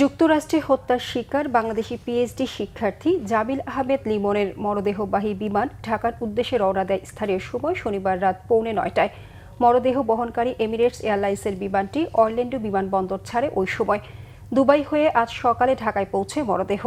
যুক্তরাষ্ট্রে হত্যার শিকার বাংলাদেশি পিএইচডি শিক্ষার্থী জামিল আহমেদ লিমনের মরদেহবাহী বিমান ঢাকার উদ্দেশ্যে রওনা দেয় স্থানীয় সময় শনিবার রাত 8:45টায়। মরদেহ বহনকারী এমিরেটস এয়ারলাইন্সের বিমানটি অরল্যান্ডো বিমানবন্দর ছাড়ে ওই সময়। দুবাই হয়ে আজ সকালে ঢাকায় পৌঁছে মরদেহ।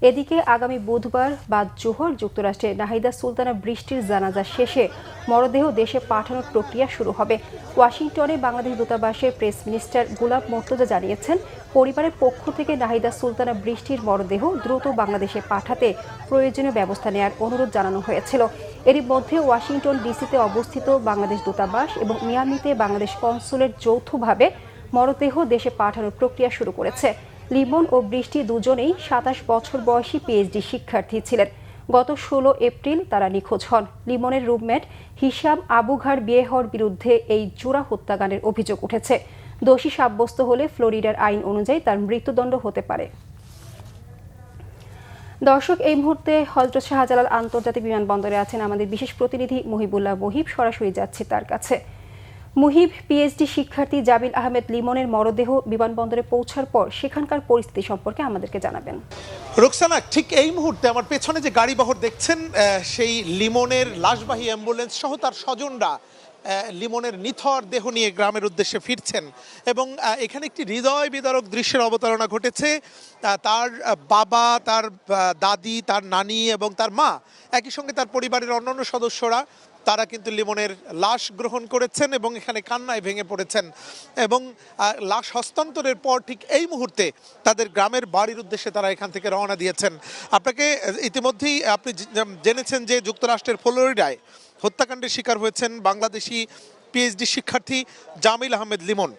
এদিকে আগামী বুধবার বাদ জোহর যুক্তরাষ্ট্রে নাহিদা সুলতানা বৃষ্টির জানাজা শেষে মরদেহ দেশে পাঠানোর প্রক্রিয়া শুরু হবে। ওয়াশিংটনে বাংলাদেশ দূতাবাসের প্রেস মিনিস্টার গোলাম মোর্তজা জানিয়েছেন, পরিবারের পক্ষ থেকে নাহিদা সুলতানা বৃষ্টির মরদেহ দ্রুত বাংলাদেশে পাঠাতে প্রয়োজনীয় ব্যবস্থা নেওয়ার অনুরোধ জানানো হয়েছিল। এরই মধ্যে ওয়াশিংটন ডিসিতে অবস্থিত বাংলাদেশ দূতাবাস এবং মিয়ামিতে বাংলাদেশ কনসুলেট যৌথভাবে মরদেহ দেশে পাঠানোর প্রক্রিয়া শুরু করেছে। লিমন ও বৃষ্টি দুজনেই 27 বছর বয়সী পিএইচডি শিক্ষার্থী ছিলেন। গত 16 এপ্রিল তারা নিখোঁজ হন। লিমনের রুমমেট হিশাম আবুঘার বিয়ে হওয়ার বিরুদ্ধে এই জোড়া হত্যাকাণ্ডের অভিযোগ উঠেছে। দোষী সাব্যস্ত হলে ফ্লোরিডার আইন অনুযায়ী তার মৃত্যুদণ্ড হতে পারে। দর্শক, এই মুহূর্তে হযরত শাহজালাল আন্তর্জাতিক বিমানবন্দরে আছেন আমাদের বিশেষ প্রতিনিধি মুহিবুল্লাহ মুহিব। সরাসরি যাচ্ছি তার কাছে। মুহিব, পিএইচডি শিক্ষার্থী জামিল আহমেদ লিমনের মরদেহ বিমানবন্দরে পৌঁছার পর সেখানকার পরিস্থিতি সম্পর্কে আমাদেরকে জানাবেন। রোকসানা, ঠিক এই মুহূর্তে আমার পেছনে যে গাড়িবহর দেখছেন, সেই লিমনের লাশবাহী অ্যাম্বুলেন্স সহ তার স্বজনরা লিমনের নিথর দেহ নিয়ে গ্রামের উদ্দেশ্যে ফিরছেন এবং এখানে একটি হৃদয় বিদারক দৃশ্যের অবতারণা ঘটেছে। তার বাবা, তার দাদি, তার নানি এবং তার মা, একই সঙ্গে তার পরিবারের অন্যান্য সদস্যরা, তারা কিন্তু লিমনের লাশ গ্রহণ করেছেন এবং এখানে কান্নায় ভেঙে পড়েছেন এবং লাশ হস্তান্তরের পর ঠিক এই মুহূর্তে তাদের গ্রামের বাড়ির উদ্দেশ্যে তারা এখান থেকে রওনা দিয়েছেন। আপনাকে ইতিমধ্যেই আপনি জেনেছেন যে যুক্তরাষ্ট্রের ফ্লোরিডায় হত্যাকাণ্ডের শিকার হয়েছেন বাংলাদেশি পিএইচডি শিক্ষার্থী জামিল আহমেদ লিমন।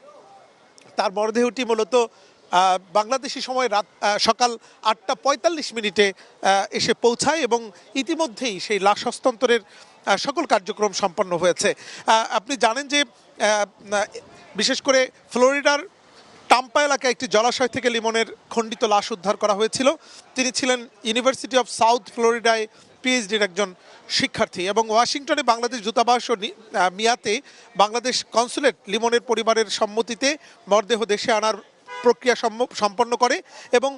তার মরদেহটি মূলত বাংলাদেশি সময় সকাল 8:45 এসে পৌঁছায় এবং ইতিমধ্যেই সেই লাশ হস্তান্তরের সকল কার্যক্রম সম্পন্ন হয়েছে। আপনি জানেন যে বিশেষ করে ফ্লোরিডার টাম্পা এলাকায় একটি জলাশয় থেকে লিমনের খণ্ডিত লাশ উদ্ধার করা হয়েছিল। তিনি ছিলেন ইউনিভার্সিটি অফ সাউথ ফ্লোরিডায় পিএইচডির একজন শিক্ষার্থী এবং ওয়াশিংটনে বাংলাদেশ দূতাবাস ও মিয়াতে বাংলাদেশ কনসুলেট লিমনের পরিবারের সম্মতিতে মরদেহ দেশে আনার প্রক্রিয়া সম্পন্ন করে এবং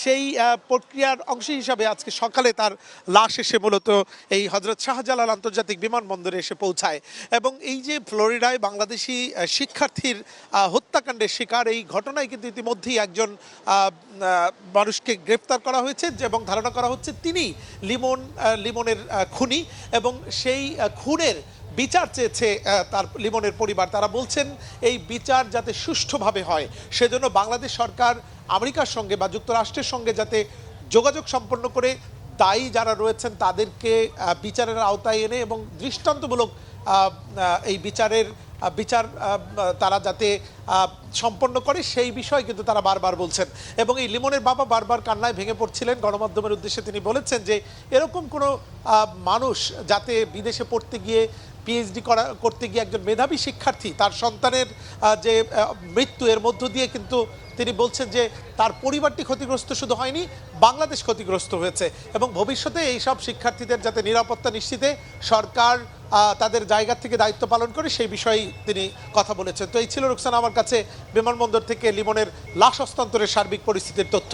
সেই প্রক্রিয়ার অংশ হিসাবে আজকে সকালে তার লাশ এসে মূলত এই হযরত শাহজালাল আন্তর্জাতিক বিমানবন্দরে এসে পৌঁছায় এবং এই যে ফ্লোরিডায় বাংলাদেশি শিক্ষার্থীর হত্যাকাণ্ডের শিকার, এই ঘটনায় কিন্তু ইতিমধ্যেই একজন মানুষকে গ্রেফতার করা হয়েছে এবং ধারণা করা হচ্ছে তিনি লিমনের খুনি এবং সেই খুনের বিচার চেয়েছে তার লিমনের পরিবার। তারা বলছেন এই বিচার যাতে সুষ্ঠুভাবে হয় সেজন্য বাংলাদেশ সরকার আমেরিকার সঙ্গে বা যুক্তরাষ্ট্রের সঙ্গে যাতে যোগাযোগ সম্পন্ন করে দায়ী যারা রয়েছেন তাদেরকে বিচারের আওতায় এনে এবং দৃষ্টান্তমূলক এই বিচার তারা যাতে সম্পন্ন করে সেই বিষয়ে কিন্তু তারা বারবার বলছেন এবং এই লিমনের বাবা বারবার কান্নায় ভেঙে পড়ছিলেন। গণমাধ্যমের উদ্দেশ্যে তিনি বলেছেন যে এরকম কোনো মানুষ যাতে বিদেশে পড়তে গিয়ে পিএইচডি করতে গিয়ে একজন মেধাবী শিক্ষার্থী তার সন্তানের যে মৃত্যু, এর মধ্য দিয়ে কিন্তু তিনি বলছেন যে তার পরিবারটি ক্ষতিগ্রস্ত শুধু হয়নি, বাংলাদেশ ক্ষতিগ্রস্ত হয়েছে এবং ভবিষ্যতে এইসব শিক্ষার্থীদের যাতে নিরাপত্তা নিশ্চিতে সরকার তাদের জায়গা থেকে দায়িত্ব পালন করে সেই বিষয়ে তিনি কথা বলেছেন। তো এই ছিল রুকসানা আমার কাছে বিমানবন্দর থেকে লিমনের লাশ হস্তান্তরের সার্বিক পরিস্থিতির তথ্য।